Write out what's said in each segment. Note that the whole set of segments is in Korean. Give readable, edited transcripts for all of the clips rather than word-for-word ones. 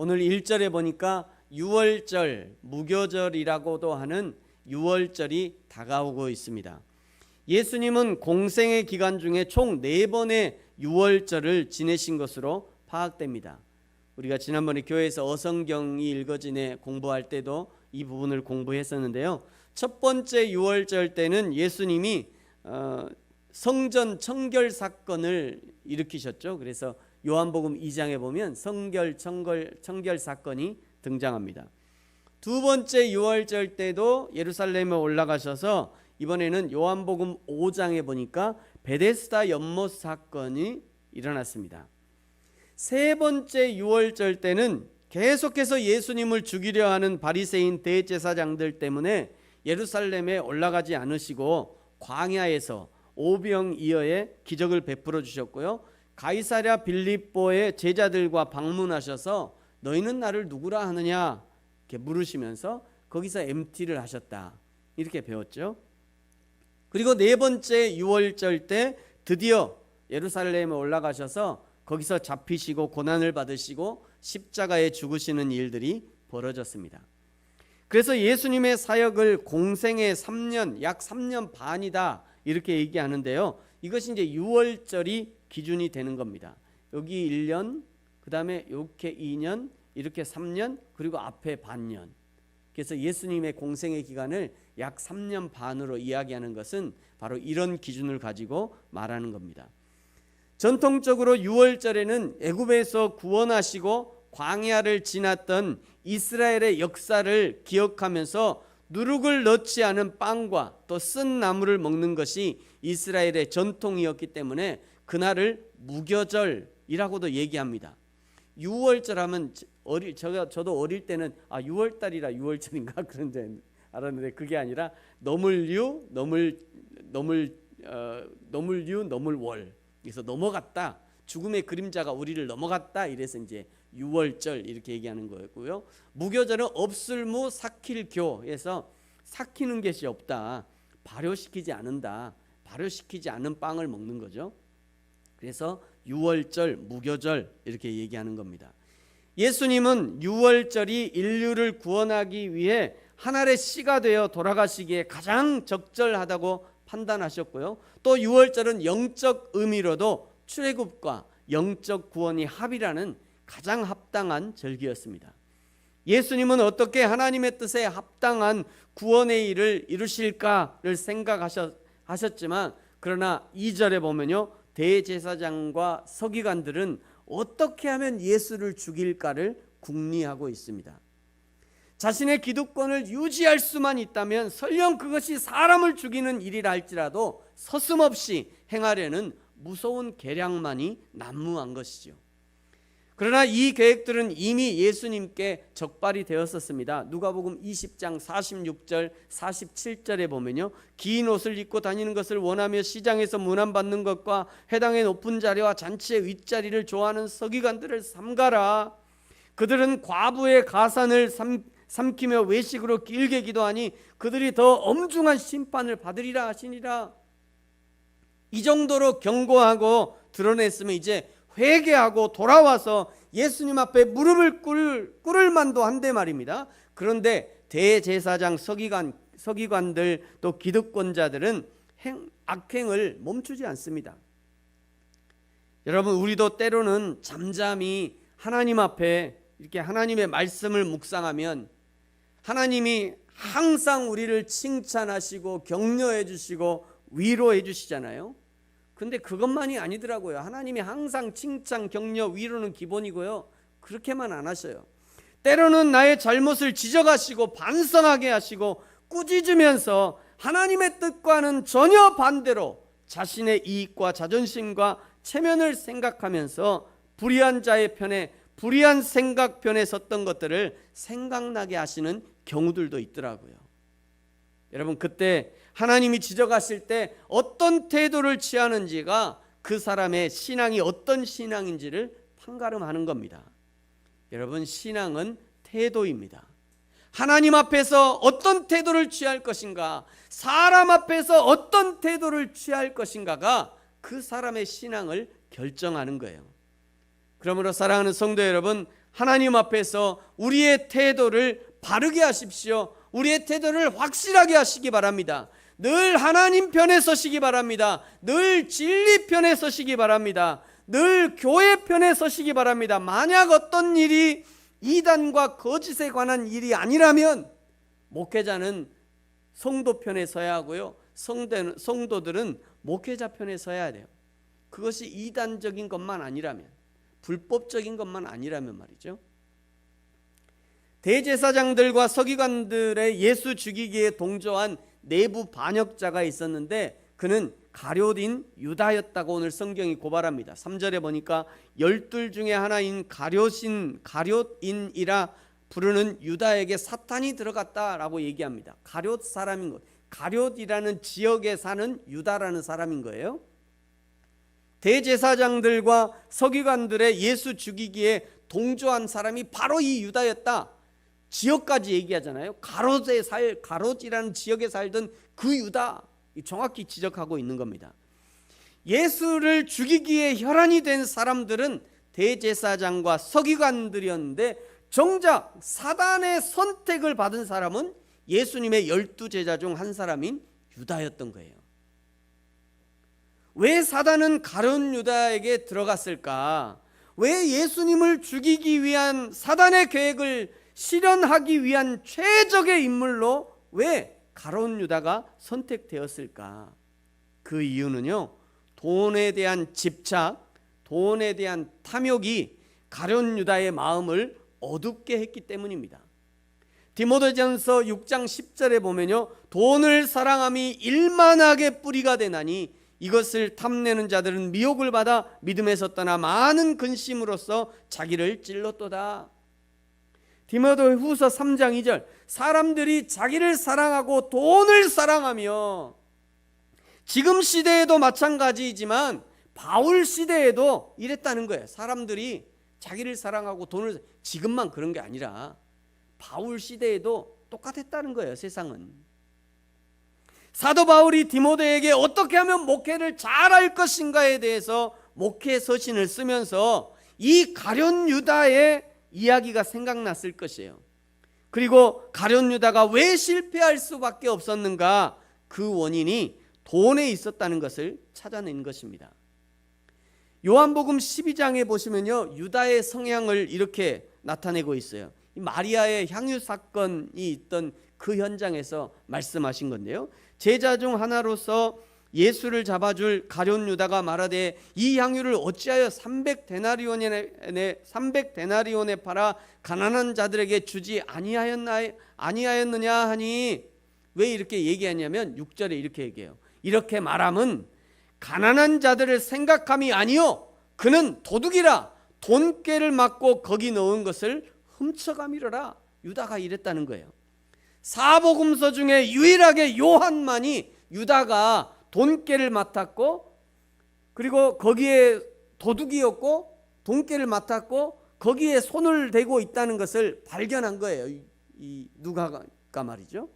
오늘 1절에 보니까 유월절, 무교절이라고도 하는 유월절이 다가오고 있습니다. 예수님은 공생의 기간 중에 총 4번의 유월절을 지내신 것으로 파악됩니다. 우리가 지난번에 교회에서 어성경이 읽어지네 공부할 때도 이 부분을 공부했었는데요. 첫 번째 유월절 때는 예수님이 성전 청결 사건을 일으키셨죠. 그래서 요한복음 2장에 보면 성결 청결 사건이 등장합니다. 두 번째 유월절 때도 예루살렘에 올라가셔서 이번에는 요한복음 5장에 보니까 베데스다 연못 사건이 일어났습니다. 세 번째 유월절 때는 계속해서 예수님을 죽이려 하는 바리새인 대제사장들 때문에 예루살렘에 올라가지 않으시고 광야에서 오병이어의 기적을 베풀어 주셨고요. 가이사랴 빌립보의 제자들과 방문하셔서 너희는 나를 누구라 하느냐 이렇게 물으시면서 거기서 MT를 하셨다 이렇게 배웠죠. 그리고 네 번째 유월절 때 드디어 예루살렘에 올라가셔서 거기서 잡히시고 고난을 받으시고 십자가에 죽으시는 일들이 벌어졌습니다. 그래서 예수님의 사역을 공생의 3년, 약 3년 반이다 이렇게 얘기하는데요. 이것이 이제 유월절이 기준이 되는 겁니다. 여기 1년, 그 다음에 이렇게 2년, 이렇게 3년, 그리고 앞에 반년. 그래서 예수님의 공생의 기간을 약 3년 반으로 이야기하는 것은 바로 이런 기준을 가지고 말하는 겁니다. 전통적으로 유월절에는 애굽에서 구원하시고 광야를 지났던 이스라엘의 역사를 기억하면서 누룩을 넣지 않은 빵과 또 쓴 나물을 먹는 것이 이스라엘의 전통이었기 때문에 그날을 무교절이라고도 얘기합니다. 유월절 하면 저도 어릴 때는 6월달이라 유월절인가 그런데 알았는데 그게 아니라 너물유, 너물월. 그래서 넘어갔다. 죽음의 그림자가 우리를 넘어갔다. 이래서 이제 유월절 이렇게 얘기하는 거였고요. 무교절은 없을무 삭힐교에서 삭히는 것이 없다. 발효시키지 않는다. 발효시키지 않은 빵을 먹는 거죠. 그래서 유월절, 무교절 이렇게 얘기하는 겁니다. 예수님은 유월절이 인류를 구원하기 위해 하늘의 씨가 되어 돌아가시기에 가장 적절하다고 판단하셨고요. 또 유월절은 영적 의미로도 출애굽과 영적 구원이 합이라는 가장 합당한 절기였습니다. 예수님은 어떻게 하나님의 뜻에 합당한 구원의 일을 이루실까를 생각하셨지만 그러나 2절에 보면요. 대제사장과 서기관들은 어떻게 하면 예수를 죽일까를 궁리하고 있습니다. 자신의 기득권을 유지할 수만 있다면 설령 그것이 사람을 죽이는 일이라 할지라도 서슴없이 행하려는 무서운 계략만이 난무한 것이죠. 그러나 이 계획들은 이미 예수님께 적발이 되었었습니다. 누가복음 20장 46절 47절에 보면요. 긴 옷을 입고 다니는 것을 원하며 시장에서 문안받는 것과 회당의 높은 자리와 잔치의 윗자리를 좋아하는 서기관들을 삼가라. 그들은 과부의 가산을 삼키며 외식으로 길게 기도하니 그들이 더 엄중한 심판을 받으리라 하시니라. 이 정도로 경고하고 드러냈으면 이제 회개하고 돌아와서 예수님 앞에 무릎을 꿇을 만도 한데 말입니다. 그런데 대제사장 서기관들 또 기득권자들은 악행을 멈추지 않습니다. 여러분 우리도 때로는 잠잠히 하나님 앞에 이렇게 하나님의 말씀을 묵상하면 하나님이 항상 우리를 칭찬하시고 격려해 주시고 위로해 주시잖아요. 근데 그것만이 아니더라고요. 하나님이 항상 칭찬, 격려, 위로는 기본이고요. 그렇게만 안 하셔요. 때로는 나의 잘못을 지적하시고 반성하게 하시고 꾸짖으면서 하나님의 뜻과는 전혀 반대로 자신의 이익과 자존심과 체면을 생각하면서 불의한 자의 편에 불의한 생각 편에 섰던 것들을 생각나게 하시는 경우들도 있더라고요. 여러분 그때 하나님이 지적하실 때 어떤 태도를 취하는지가 그 사람의 신앙이 어떤 신앙인지를 판가름하는 겁니다. 여러분 신앙은 태도입니다. 하나님 앞에서 어떤 태도를 취할 것인가, 사람 앞에서 어떤 태도를 취할 것인가가 그 사람의 신앙을 결정하는 거예요. 그러므로 사랑하는 성도 여러분, 하나님 앞에서 우리의 태도를 바르게 하십시오. 우리의 태도를 확실하게 하시기 바랍니다. 늘 하나님 편에 서시기 바랍니다. 늘 진리 편에 서시기 바랍니다. 늘 교회 편에 서시기 바랍니다. 만약 어떤 일이 이단과 거짓에 관한 일이 아니라면 목회자는 성도 편에 서야 하고요, 성도들은 목회자 편에 서야 돼요. 그것이 이단적인 것만 아니라면, 불법적인 것만 아니라면 말이죠. 대제사장들과 서기관들의 예수 죽이기에 동조한 내부 반역자가 있었는데 그는 가룟인 유다였다고 오늘 성경이 고발합니다. 3절에 보니까 12 중에 하나인 가룟인이라 부르는 유다에게 사탄이 들어갔다라고 얘기합니다. 가룟 사람인 것, 가룟이라는 지역에 사는 유다라는 사람인 거예요. 대제사장들과 서기관들의 예수 죽이기에 동조한 사람이 바로 이 유다였다. 지역까지 얘기하잖아요. 가롯이라는 지역에 살던 그 유다, 정확히 지적하고 있는 겁니다. 예수를 죽이기에 혈안이 된 사람들은 대제사장과 서기관들이었는데 정작 사단의 선택을 받은 사람은 예수님의 12제자 중 한 사람인 유다였던 거예요. 왜 사단은 가룟 유다에게 들어갔을까? 왜 예수님을 죽이기 위한 사단의 계획을 실현하기 위한 최적의 인물로 왜 가룟 유다가 선택되었을까? 그 이유는요, 돈에 대한 집착, 돈에 대한 탐욕이 가룟 유다의 마음을 어둡게 했기 때문입니다. 디모데전서 6장 10절에 보면요, 돈을 사랑함이 일만하게 뿌리가 되나니 이것을 탐내는 자들은 미혹을 받아 믿음에서 떠나 많은 근심으로써 자기를 찔렀도다. 디모데후서 3장 2절, 사람들이 자기를 사랑하고 돈을 사랑하며, 지금 시대에도 마찬가지이지만 바울 시대에도 이랬다는 거예요. 사람들이 자기를 사랑하고 돈을, 지금만 그런 게 아니라 바울 시대에도 똑같았다는 거예요. 세상은. 사도 바울이 디모데에게 어떻게 하면 목회를 잘할 것인가에 대해서 목회 서신을 쓰면서 이 가룟 유다의 이야기가 생각났을 것이에요. 그리고 가룟 유다가 왜 실패할 수밖에 없었는가? 그 원인이 돈에 있었다는 것을 찾아낸 것입니다. 요한복음 12장에 보시면요, 유다의 성향을 이렇게 나타내고 있어요. 마리아의 향유 사건이 있던 그 현장에서 말씀하신 건데요, 제자 중 하나로서 예수를 잡아줄 가룟 유다가 말하되 이 향유를 어찌하여 300데나리온에 팔아 가난한 자들에게 주지 아니하였느냐 하니, 왜 이렇게 얘기하냐면 6절에 이렇게 얘기해요. 이렇게 말함은 가난한 자들을 생각함이 아니요 그는 도둑이라 돈꾀를 맞고 거기 넣은 것을 훔쳐가미러라. 유다가 이랬다는 거예요. 사복음서 중에 유일하게 요한만이 유다가 돈꾀를 맡았고, 그리고 거기에 도둑이었고 돈꾀를 맡았고 거기에 손을 대고 있다는 것을 발견한 거예요. 이 누가가 말이죠.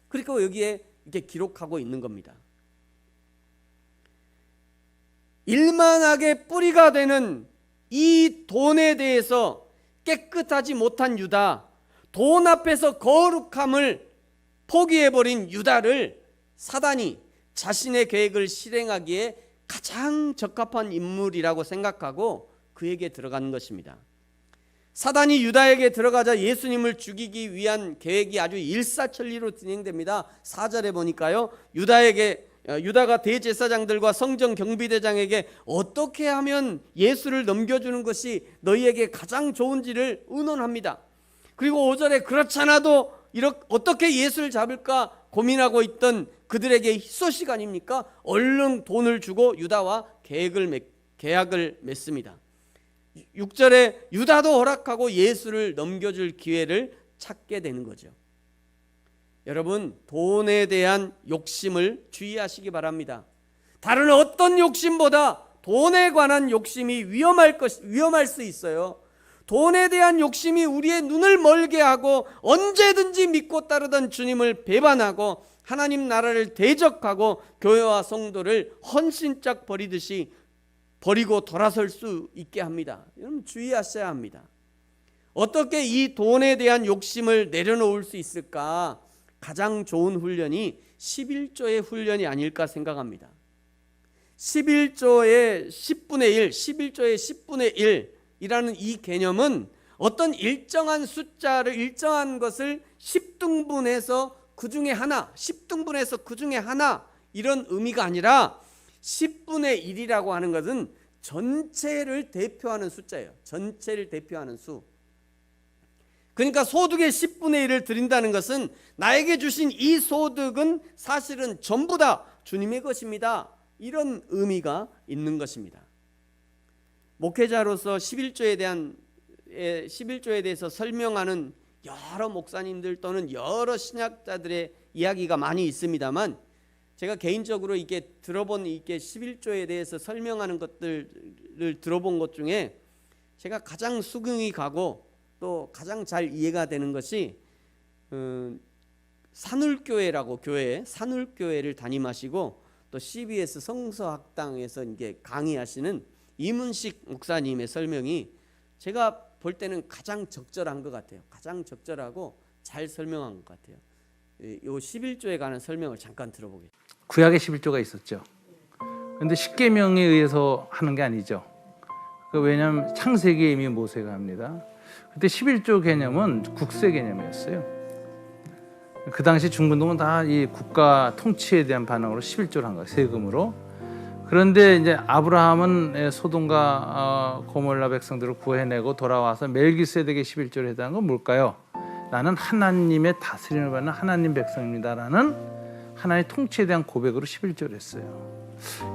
그리고 여기에 이렇게 기록하고 있는 겁니다. 일만하게 뿌리가 되는 이 돈에 대해서 깨끗하지 못한 유다, 돈 앞에서 거룩함을 포기해버린 유다를 사단이 자신의 계획을 실행하기에 가장 적합한 인물이라고 생각하고 그에게 들어간 것입니다. 사단이 유다에게 들어가자 예수님을 죽이기 위한 계획이 아주 일사천리로 진행됩니다. 4절에 보니까요, 유다가 대제사장들과 성전 경비대장에게 어떻게 하면 예수를 넘겨주는 것이 너희에게 가장 좋은지를 의논합니다. 그리고 5절에 그렇잖아도 어떻게 예수를 잡을까 고민하고 있던 그들에게 희소식 아닙니까? 얼른 돈을 주고 유다와 계약을 맺습니다. 6절에 유다도 허락하고 예수를 넘겨줄 기회를 찾게 되는 거죠. 여러분, 돈에 대한 욕심을 주의하시기 바랍니다. 다른 어떤 욕심보다 돈에 관한 욕심이 위험할 수 있어요. 돈에 대한 욕심이 우리의 눈을 멀게 하고 언제든지 믿고 따르던 주님을 배반하고 하나님 나라를 대적하고 교회와 성도를 헌신짝 버리듯이 버리고 돌아설 수 있게 합니다. 여러분, 주의하셔야 합니다. 어떻게 이 돈에 대한 욕심을 내려놓을 수 있을까? 가장 좋은 훈련이 11조의 훈련이 아닐까 생각합니다. 11조의 10분의 1, 11조의 10분의 1이라는 이 개념은 어떤 일정한 숫자를, 일정한 것을 10등분해서 그 중에 하나, 10등분해서 그 중에 하나, 이런 의미가 아니라 10분의 1이라고 하는 것은 전체를 대표하는 숫자예요. 전체를 대표하는 수. 그러니까 소득의 10분의 1을 드린다는 것은 나에게 주신 이 소득은 사실은 전부 다 주님의 것입니다. 이런 의미가 있는 것입니다. 목회자로서 11조에 대해서 설명하는 여러 목사님들 또는 여러 신학자들의 이야기가 많이 있습니다만, 제가 개인적으로 이게 들어본 이게 11조에 대해서 설명하는 것들을 들어본 것 중에 제가 가장 수긍이 가고 또 가장 잘 이해가 되는 것이 산울교회라고 교회, 산울교회를 담임하시고 또 CBS 성서학당에서 이게 강의하시는 이문식 목사님의 설명이 제가 볼 때는 가장 적절한 것 같아요. 가장 적절하고 잘 설명한 것 같아요. 이 11조에 관한 설명을 잠깐 들어보겠습니다. 구약에 11조가 있었죠. 그런데 십계명에 의해서 하는 게 아니죠. 왜냐하면 창세기에 이미 모세가 합니다. 그때 11조 개념은 국세 개념이었어요. 그 당시 중근동은 다 이 국가 통치에 대한 반응으로 11조를 한 거예요. 세금으로. 그런데 이제 아브라함은 소돔과 고모라 백성들을 구해내고 돌아와서 멜기세덱의 11조를 해당한 건 뭘까요? 나는 하나님의 다스림을 받는 하나님 백성입니다라는 하나님의 통치에 대한 고백으로 11조를 했어요.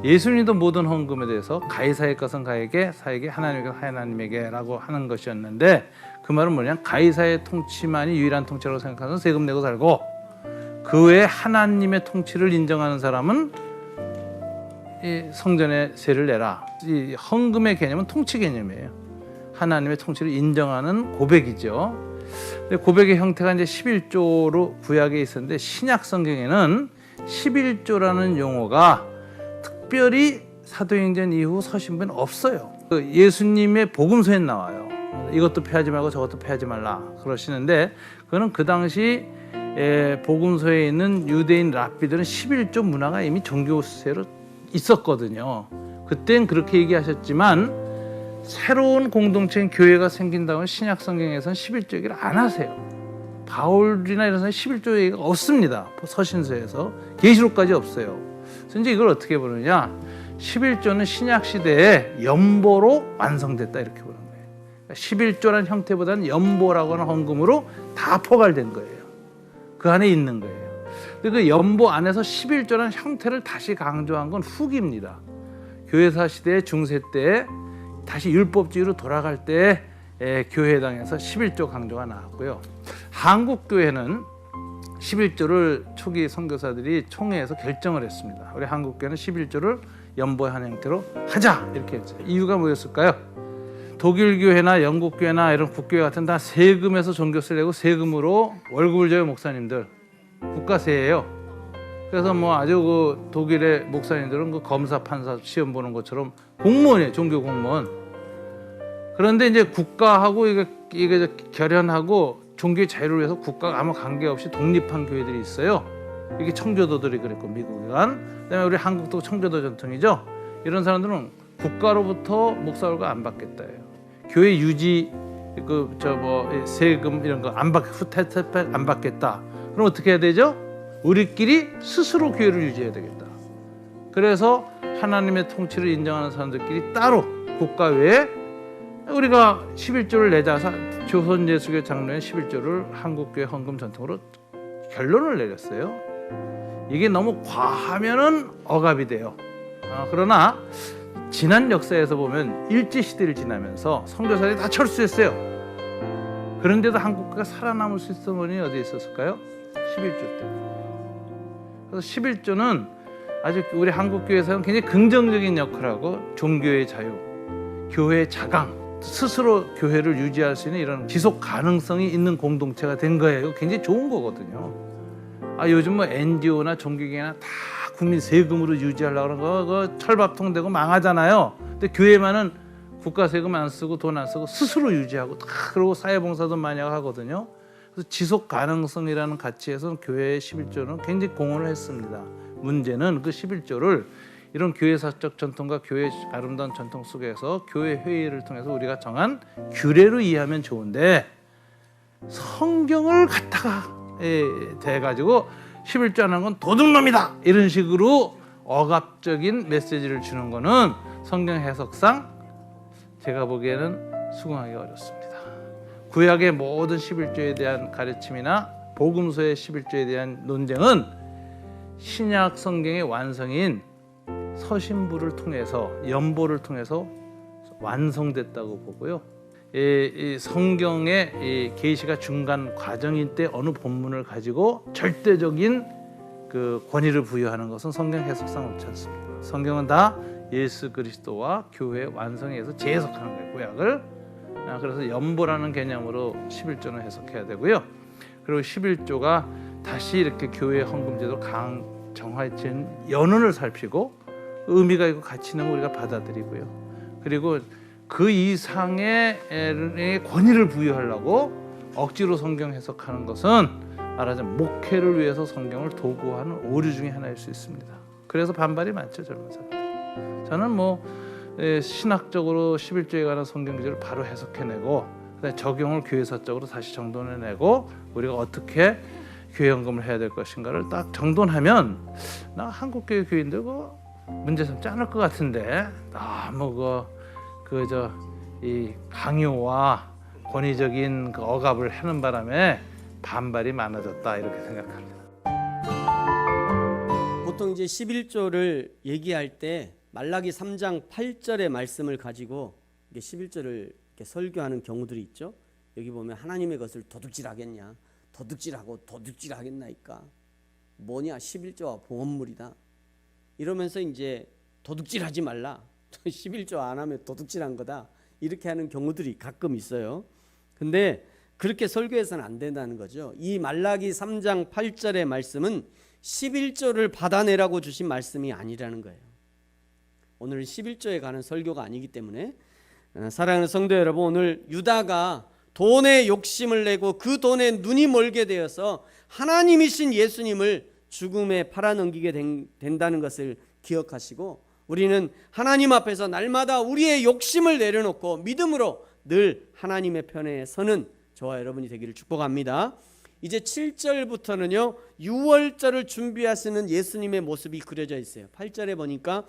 예수님도 모든 헌금에 대해서 가이사의 것은 가에게, 사에게, 하나님에게라고 하는 것이었는데, 그 말은 뭐냐? 가이사의 통치만이 유일한 통치라고 생각해서 세금 내고 살고, 그 외에 하나님의 통치를 인정하는 사람은 이 성전에 세를 내라. 이 헌금의 개념은 통치 개념이에요. 하나님의 통치를 인정하는 고백이죠. 근데 고백의 형태가 이제 11조로 구약에 있었는데, 신약 성경에는 11조라는 용어가 특별히 사도행전 이후 서신부에는 없어요. 예수님의 복음서에 나와요. 이것도 패하지 말고 저것도 패하지 말라 그러시는데, 그거는 그 당시 복음서에 있는 유대인 랍비들은 11조 문화가 이미 종교세로 있었거든요. 그땐 그렇게 얘기하셨지만 새로운 공동체인 교회가 생긴다면 신약 성경에서는 11조 얘기를 안 하세요. 바울이나 이런 사람은 11조 얘기가 없습니다. 서신서에서 계시록까지 없어요. 그래서 이제 이걸 어떻게 보느냐, 11조는 신약 시대에 연보로 완성됐다 이렇게 보는 거예요. 그러니까 11조라는 형태보다는 연보라고 하는 헌금으로 다 포괄된 거예요. 그 안에 있는 거예요. 근데 그 연보 안에서 11조라는 형태를 다시 강조한 건 후기입니다. 교회사 시대 중세 때 다시 율법주의로 돌아갈 때 교회당에서 11조 강조가 나왔고요. 한국 교회는 11조를 초기 선교사들이 총회에서 결정을 했습니다. 우리 한국 교회는 11조를 연보한 형태로 하자 이렇게 했어요. 이유가 뭐였을까요? 독일 교회나 영국 교회나 이런 국교회 같은 다 세금에서 종교세를 내고 세금으로 월급을 줘요. 목사님들 국가세예요. 그래서 뭐 아주 그 독일의 목사님들은 그 검사 판사 시험 보는 것처럼 공무원이에요. 종교 공무원. 그런데 이제 국가하고 이게 결연하고 종교의 자유를 위해서 국가가 아무 관계없이 독립한 교회들이 있어요. 이게 청교도들이 그랬고 미국이란. 그다음에 우리 한국도 청교도 전통이죠. 이런 사람들은 국가로부터 목사 월급 안 받겠다예요. 교회 유지 세금 이런 거 안 받겠다. 그럼 어떻게 해야 되죠? 우리끼리 스스로 교회를 유지해야 되겠다. 그래서 하나님의 통치를 인정하는 사람들끼리 따로 국가 외에 우리가 11조를 내자. 조선예수교 장로회 11조를 한국교회 헌금 전통으로 결론을 내렸어요. 이게 너무 과하면은 억압이 돼요. 그러나 지난 역사에서 보면 일제시대를 지나면서 선교사들이 다 철수했어요. 그런데도 한국교회가 살아남을 수 있었던 원인이 어디에 있었을까요? 11조 때. 그래서 11조는 아주 우리 한국교회에서는 굉장히 긍정적인 역할하고 종교의 자유, 교회의 자강, 스스로 교회를 유지할 수 있는 이런 지속 가능성이 있는 공동체가 된 거예요. 이거 굉장히 좋은 거거든요. 요즘 뭐 NGO나 종교계나 다 국민 세금으로 유지하려고 하는 거 철밥통 되고 망하잖아요. 근데 교회만은 국가 세금 안 쓰고 돈 안 쓰고 스스로 유지하고 다 그러고 사회봉사도 많이 하거든요. 그래서 지속 가능성이라는 가치에서 교회의 11조는 굉장히 공헌을 했습니다. 문제는 그 11조를 이런 교회사적 전통과 교회의 아름다운 전통 속에서 교회 회의를 통해서 우리가 정한 규례로 이해하면 좋은데 성경을 갖다가 대가지고 11조 안 한 건 도둑놈이다 이런 식으로 억압적인 메시지를 주는 거는 성경 해석상 제가 보기에는 수긍하기 어렵습니다. 구약의 모든 11조에 대한 가르침이나 복음서의 11조에 대한 논쟁은 신약 성경의 완성인 서신부를 통해서 연보를 통해서 완성됐다고 보고요. 이 성경의 이 계시가 중간 과정일 때 어느 본문을 가지고 절대적인 그 권위를 부여하는 것은 성경 해석상 옳지 않습니다. 성경은 다 예수 그리스도와 교회 완성에서 재해석하는 거예요. 구약을. 그래서 연보라는 개념으로 11조는 해석해야 되고요. 그리고 11조가 다시 이렇게 교회 헌금제도 정화된 연원을 살피고 의미가 있고 가치 있는 걸 우리가 받아들이고요. 그리고 그 이상의 권위를 부여하려고 억지로 성경 해석하는 것은 말하자면 목회를 위해서 성경을 도구하는 오류 중에 하나일 수 있습니다. 그래서 반발이 많죠, 젊은 사람들. 저는 신학적으로 11조에 관한 성경 구절을 바로 해석해내고 적용을 교회사적으로 다시 정돈해내고 우리가 어떻게 교회 헌금을 해야 될 것인가를 딱 정돈하면 나 한국교회 교인들 문제 삼지 않을 것 같은데 너무 이 강요와 권위적인 그 억압을 하는 바람에 반발이 많아졌다 이렇게 생각합니다. 보통 이제 11조를 얘기할 때 말라기 3장 8절의 말씀을 가지고 11조를 이렇게 설교하는 경우들이 있죠. 여기 보면 하나님의 것을 도둑질하겠냐, 도둑질하고 도둑질하겠나이까, 뭐냐 11조와 봉헌물이다 이러면서 이제 도둑질하지 말라, 11조 안 하면 도둑질한 거다 이렇게 하는 경우들이 가끔 있어요. 근데 그렇게 설교해서는 안 된다는 거죠. 이 말라기 3장 8절의 말씀은 11조를 받아내라고 주신 말씀이 아니라는 거예요. 오늘은 11조에 관한 설교가 아니기 때문에 사랑하는 성도 여러분, 오늘 유다가 돈에 욕심을 내고 그 돈에 눈이 멀게 되어서 하나님이신 예수님을 죽음에 팔아넘기게 된다는 것을 기억하시고, 우리는 하나님 앞에서 날마다 우리의 욕심을 내려놓고 믿음으로 늘 하나님의 편에 서는 저와 여러분이 되기를 축복합니다. 이제 7절부터는요 6월절을 준비하시는 예수님의 모습이 그려져 있어요. 8절에 보니까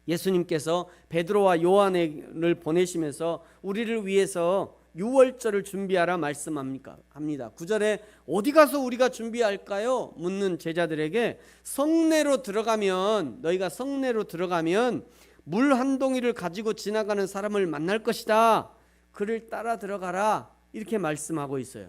예수님께서 베드로와 요한을 보내시면서 우리를 위해서 6월절을 준비하라 말씀합니다. 9절에 어디 가서 우리가 준비할까요? 묻는 제자들에게 너희가 성내로 들어가면 물 한 동이를 가지고 지나가는 사람을 만날 것이다. 그를 따라 들어가라. 이렇게 말씀하고 있어요.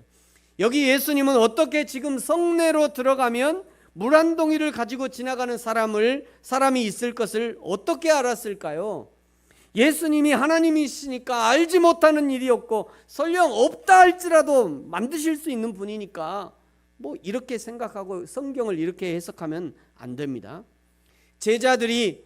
여기 예수님은 어떻게 지금 성내로 들어가면 물 한 동이를 가지고 지나가는 사람이 있을 것을 어떻게 알았을까요? 예수님이 하나님이시니까 알지 못하는 일이 없고 설령 없다 할지라도 만드실 수 있는 분이니까 이렇게 생각하고 성경을 이렇게 해석하면 안 됩니다. 제자들이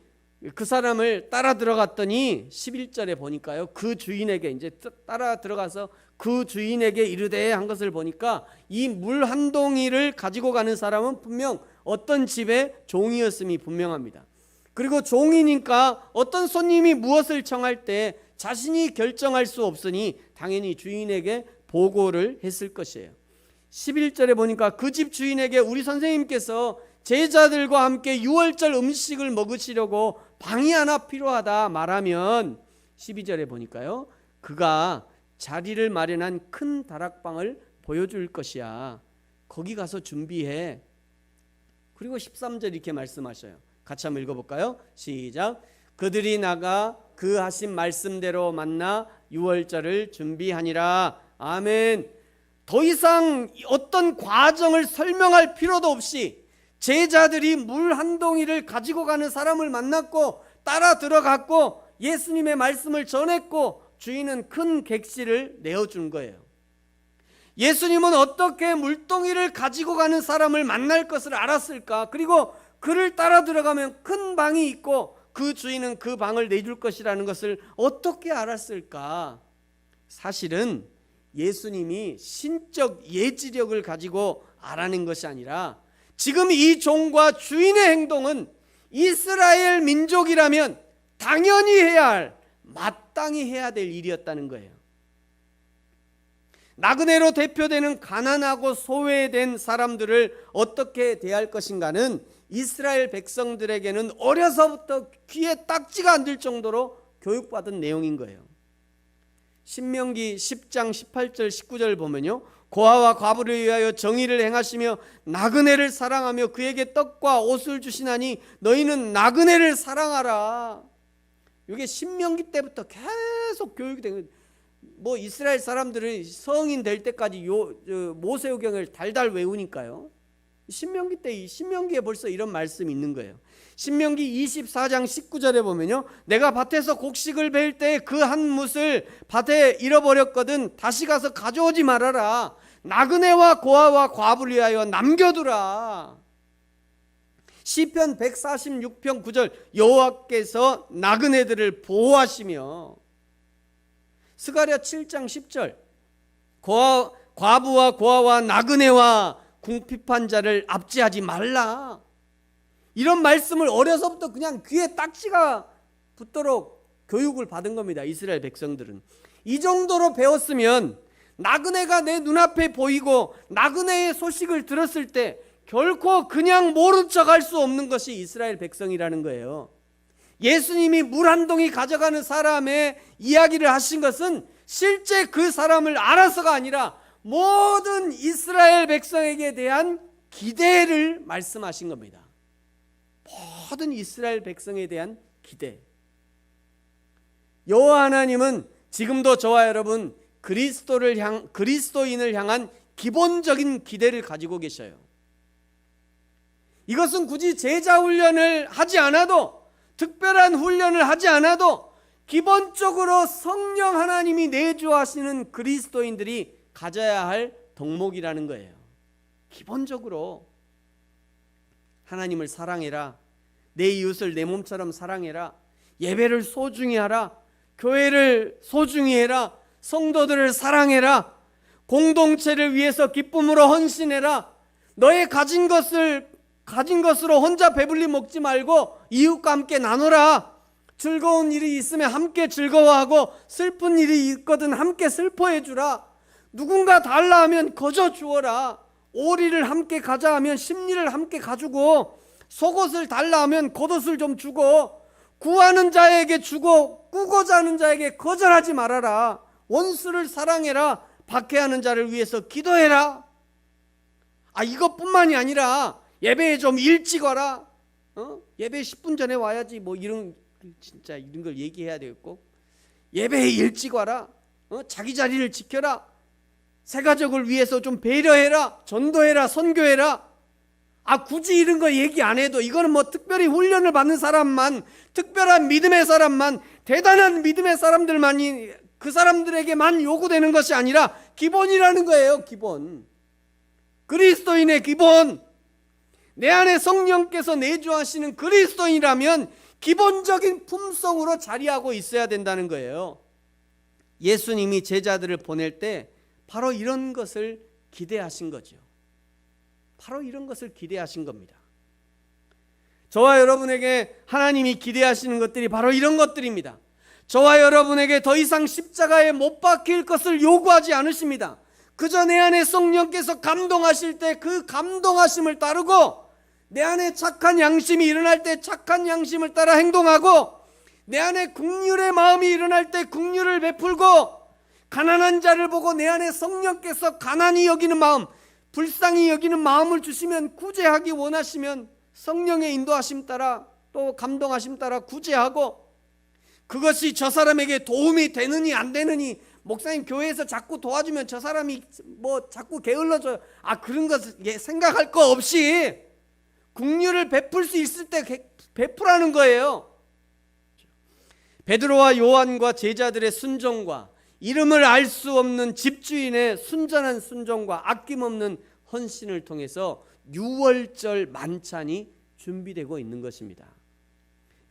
그 사람을 따라 들어갔더니 11절에 보니까요 그 주인에게 이제 따라 들어가서 그 주인에게 이르되 한 것을 보니까 이 물 한 동이를 가지고 가는 사람은 분명 어떤 집의 종이었음이 분명합니다. 그리고 종이니까 어떤 손님이 무엇을 청할 때 자신이 결정할 수 없으니 당연히 주인에게 보고를 했을 것이에요. 11절에 보니까 그 집 주인에게 우리 선생님께서 제자들과 함께 6월절 음식을 먹으시려고 방이 하나 필요하다 말하면 12절에 보니까요 그가 자리를 마련한 큰 다락방을 보여줄 것이야. 거기 가서 준비해. 그리고 13절 이렇게 말씀하셔요. 같이 한번 읽어볼까요? 시작. 그들이 나가 그 하신 말씀대로 만나 6월절을 준비하니라. 아멘. 더 이상 어떤 과정을 설명할 필요도 없이 제자들이 물 한 동이를 가지고 가는 사람을 만났고 따라 들어갔고 예수님의 말씀을 전했고 주인은 큰 객실을 내어준 거예요. 예수님은 어떻게 물동이를 가지고 가는 사람을 만날 것을 알았을까? 그리고 그를 따라 들어가면 큰 방이 있고 그 주인은 그 방을 내줄 것이라는 것을 어떻게 알았을까? 사실은 예수님이 신적 예지력을 가지고 알아낸 것이 아니라 지금 이 종과 주인의 행동은 이스라엘 민족이라면 당연히 해야 할, 마땅히 해야 될 일이었다는 거예요. 나그네로 대표되는 가난하고 소외된 사람들을 어떻게 대할 것인가는 이스라엘 백성들에게는 어려서부터 귀에 딱지가 안 들 정도로 교육받은 내용인 거예요. 신명기 10장 18절 19절 보면요, 고아와 과부를 위하여 정의를 행하시며 나그네를 사랑하며 그에게 떡과 옷을 주시나니 너희는 나그네를 사랑하라. 이게 신명기 때부터 계속 교육이 된 거예요. 뭐 이스라엘 사람들은 성인 될 때까지 모세오경을 달달 외우니까요. 신명기 때, 이 신명기에 벌써 이런 말씀이 있는 거예요. 신명기 24장 19절에 보면요, 내가 밭에서 곡식을 베일 때 그 한 뭇을 밭에 잃어버렸거든 다시 가서 가져오지 말아라. 나그네와 고아와 과부를 위하여 남겨두라. 시편 146편 9절, 여호와께서 나그네들을 보호하시며. 스가랴 7장 10절, 과부와 고아와 나그네와 궁핍한 자를 압제하지 말라. 이런 말씀을 어려서부터 그냥 귀에 딱지가 붙도록 교육을 받은 겁니다. 이스라엘 백성들은 이 정도로 배웠으면 나그네가 내 눈앞에 보이고 나그네의 소식을 들었을 때 결코 그냥 모른 척할 수 없는 것이 이스라엘 백성이라는 거예요. 예수님이 물 한 동이 가져가는 사람의 이야기를 하신 것은 실제 그 사람을 알아서가 아니라 모든 이스라엘 백성에게 대한 기대를 말씀하신 겁니다. 모든 이스라엘 백성에 대한 기대. 여호와 하나님은 지금도 저와 여러분 그리스도인을 향한 기본적인 기대를 가지고 계셔요. 이것은 굳이 제자 훈련을 하지 않아도, 특별한 훈련을 하지 않아도 기본적으로 성령 하나님이 내주하시는 그리스도인들이 가져야 할 덕목이라는 거예요. 기본적으로 하나님을 사랑해라, 내 이웃을 내 몸처럼 사랑해라, 예배를 소중히 하라, 교회를 소중히 해라, 성도들을 사랑해라, 공동체를 위해서 기쁨으로 헌신해라, 너의 가진 것으로 혼자 배불리 먹지 말고 이웃과 함께 나눠라, 즐거운 일이 있으면 함께 즐거워하고 슬픈 일이 있거든 함께 슬퍼해 주라, 누군가 달라 하면 거저 주어라, 오리를 함께 가자 하면 십리를 함께 가주고, 속옷을 달라 하면 겉옷을 좀 주고, 구하는 자에게 주고 꾸고자 하는 자에게 거절하지 말아라, 원수를 사랑해라, 박해하는 자를 위해서 기도해라. 이것뿐만이 아니라 예배에 좀 일찍 와라, 예배 10분 전에 와야지, 뭐 이런 걸 얘기해야 되겠고, 예배에 일찍 와라, 자기 자리를 지켜라, 새 가족을 위해서 좀 배려해라, 전도해라, 선교해라. 굳이 이런 거 얘기 안 해도 이거는 뭐 특별히 훈련을 받는 사람만, 특별한 믿음의 사람만, 대단한 믿음의 사람들만이, 그 사람들에게만 요구되는 것이 아니라 기본이라는 거예요. 기본, 그리스도인의 기본. 내 안에 성령께서 내주하시는 그리스도인이라면 기본적인 품성으로 자리하고 있어야 된다는 거예요. 예수님이 제자들을 보낼 때 바로 이런 것을 기대하신 거죠. 바로 이런 것을 기대하신 겁니다. 저와 여러분에게 하나님이 기대하시는 것들이 바로 이런 것들입니다. 저와 여러분에게 더 이상 십자가에 못 박힐 것을 요구하지 않으십니다. 그저 내 안에 성령께서 감동하실 때 그 감동하심을 따르고, 내 안에 착한 양심이 일어날 때 착한 양심을 따라 행동하고, 내 안에 긍휼의 마음이 일어날 때 긍휼을 베풀고, 가난한 자를 보고 내 안에 성령께서 가난히 여기는 마음, 불쌍히 여기는 마음을 주시면, 구제하기 원하시면 성령의 인도하심 따라, 또 감동하심 따라 구제하고, 그것이 저 사람에게 도움이 되느니 안 되느니, 목사님 교회에서 자꾸 도와주면 저 사람이 뭐 자꾸 게을러져요, 그런 것 생각할 거 없이 긍휼을 베풀 수 있을 때 베풀라는 거예요. 베드로와 요한과 제자들의 순종과 이름을 알 수 없는 집주인의 순전한 순종과 아낌없는 헌신을 통해서 유월절 만찬이 준비되고 있는 것입니다.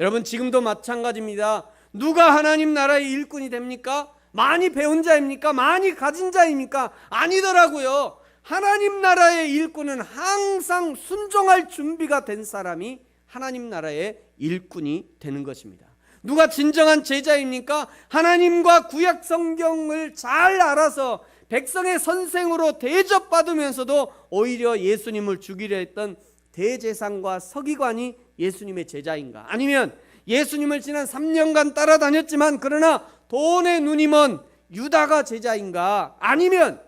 여러분, 지금도 마찬가지입니다. 누가 하나님 나라의 일꾼이 됩니까? 많이 배운 자입니까? 많이 가진 자입니까? 아니더라고요. 하나님 나라의 일꾼은 항상 순종할 준비가 된 사람이 하나님 나라의 일꾼이 되는 것입니다. 누가 진정한 제자입니까? 하나님과 구약 성경을 잘 알아서 백성의 선생으로 대접받으면서도 오히려 예수님을 죽이려 했던 대제사장과 서기관이 예수님의 제자인가? 아니면 예수님을 지난 3년간 따라다녔지만 그러나 돈에 눈이 먼 유다가 제자인가? 아니면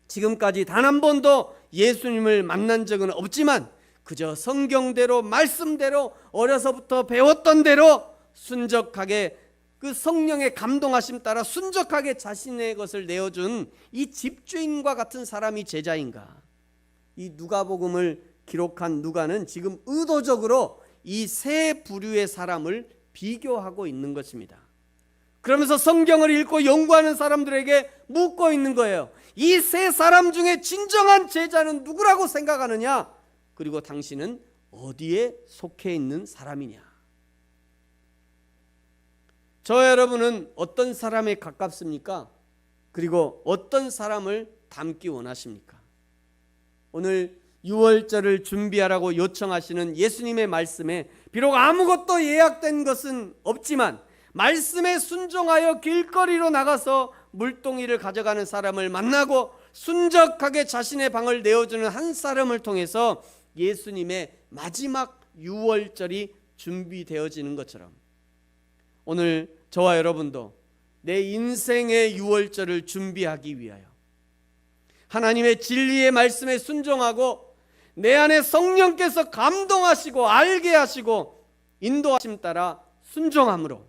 지금까지 단 한 번도 예수님을 만난 적은 없지만 그저 성경대로 말씀대로 어려서부터 배웠던 대로 순적하게 그 성령의 감동하심 따라 순적하게 자신의 것을 내어준 이 집주인과 같은 사람이 제자인가? 이 누가복음을 기록한 누가는 지금 의도적으로 이 세 부류의 사람을 비교하고 있는 것입니다. 그러면서 성경을 읽고 연구하는 사람들에게 묻고 있는 거예요. 이 세 사람 중에 진정한 제자는 누구라고 생각하느냐? 그리고 당신은 어디에 속해 있는 사람이냐? 저 여러분은 어떤 사람에 가깝습니까? 그리고 어떤 사람을 닮기 원하십니까? 오늘 유월절을 준비하라고 요청하시는 예수님의 말씀에 비록 아무것도 예약된 것은 없지만 말씀에 순종하여 길거리로 나가서 물동이를 가져가는 사람을 만나고 순적하게 자신의 방을 내어주는 한 사람을 통해서 예수님의 마지막 유월절이 준비되어지는 것처럼 오늘 저와 여러분도 내 인생의 유월절을 준비하기 위하여 하나님의 진리의 말씀에 순종하고 내 안에 성령께서 감동하시고 알게 하시고 인도하심 따라 순종함으로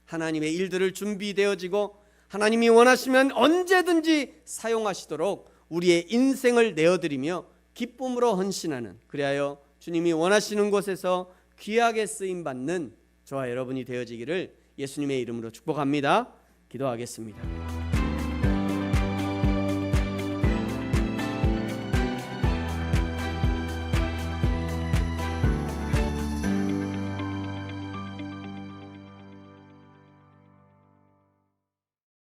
하나님의 일들을 준비되어지고 하나님이 원하시면 언제든지 사용하시도록 우리의 인생을 내어드리며 기쁨으로 헌신하는, 그리하여 주님이 원하시는 곳에서 귀하게 쓰임받는 저와 여러분이 되어지기를 예수님의 이름으로 축복합니다. 기도하겠습니다.